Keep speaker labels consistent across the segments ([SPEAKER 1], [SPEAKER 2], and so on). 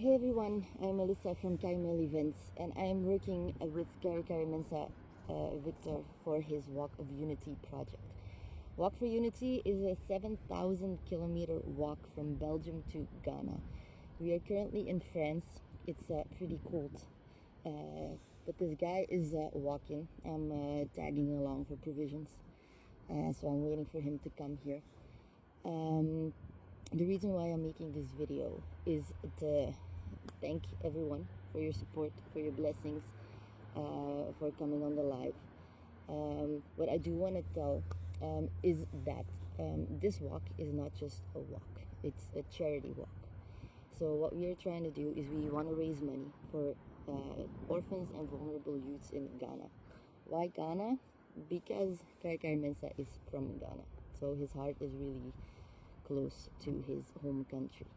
[SPEAKER 1] Hey everyone, I'm Melissa from KaiMel Events, and I am working with Karikari-Mensah Victor for his Walk of Unity project. Walk for Unity is a 7,000 kilometer walk from Belgium to Ghana. We are currently in France. It's pretty cold, but this guy is walking. I'm tagging along for provisions, so I'm waiting for him to come here. The reason why I'm making this video is to thank everyone for your support, for your blessings, for coming on the live. What I do want to tell is that this walk is not just a walk, it's a charity walk. So what we are trying to do is we want to raise money for orphans and vulnerable youths in Ghana. Why Ghana? Because Karikari-Mensah is from Ghana, so his heart is really close to his home country.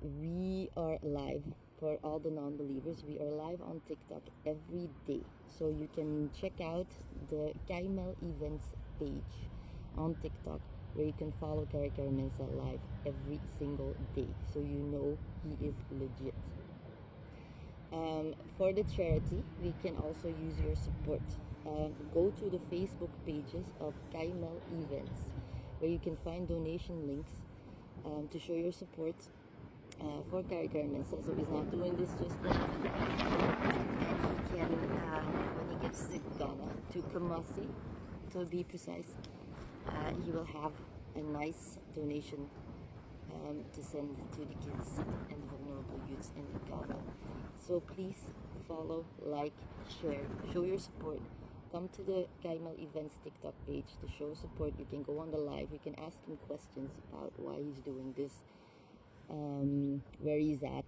[SPEAKER 1] We are live for all the non-believers. We are live on TikTok every day, so you can check out the KaiMel Events page on TikTok, where you can follow Karikari-Mensah live every single day, so you know he is legit. For the charity, we can also use your support. Go to the Facebook pages of KaiMel Events, where you can find donation links to show your support for Karikari-Mensah. So he's not doing this just for and he can, when he gets to Ghana, to Kumasi, to be precise, he will have a nice donation to send to the kids and vulnerable youths in Ghana. So please follow, like, share, show your support. Come to the KaiMel Events TikTok page to show support. You can go on the live. You can ask him questions about why he's doing this, where he's at,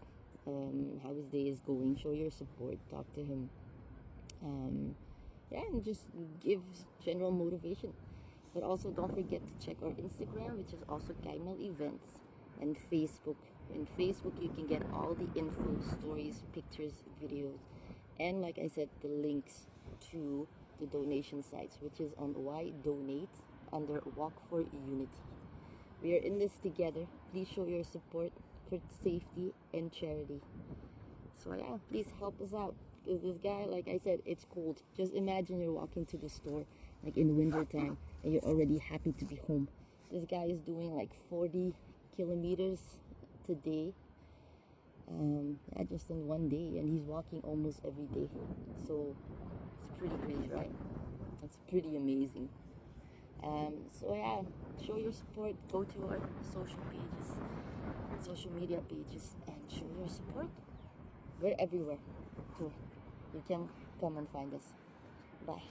[SPEAKER 1] how his day is going. Show your support. Talk to him. And just give general motivation. But also don't forget to check our Instagram, which is also KaiMel Events, and Facebook. In Facebook, you can get all the info, stories, pictures, videos, and like I said, the links to the donation sites, which is on Why Donate under Walk for Unity. We are in this together. Please show your support for safety and charity. So yeah, please help us out, because this guy, like I said, it's cold. Just imagine you're walking to the store like in winter time and you're already happy to be home. This guy is doing like 40 kilometers today, just in one day, and he's walking almost every day. So it's pretty crazy, right? It's pretty amazing. So yeah, show your support. Go to our social media pages, and show your support. We're everywhere, so you can come and find us. Bye.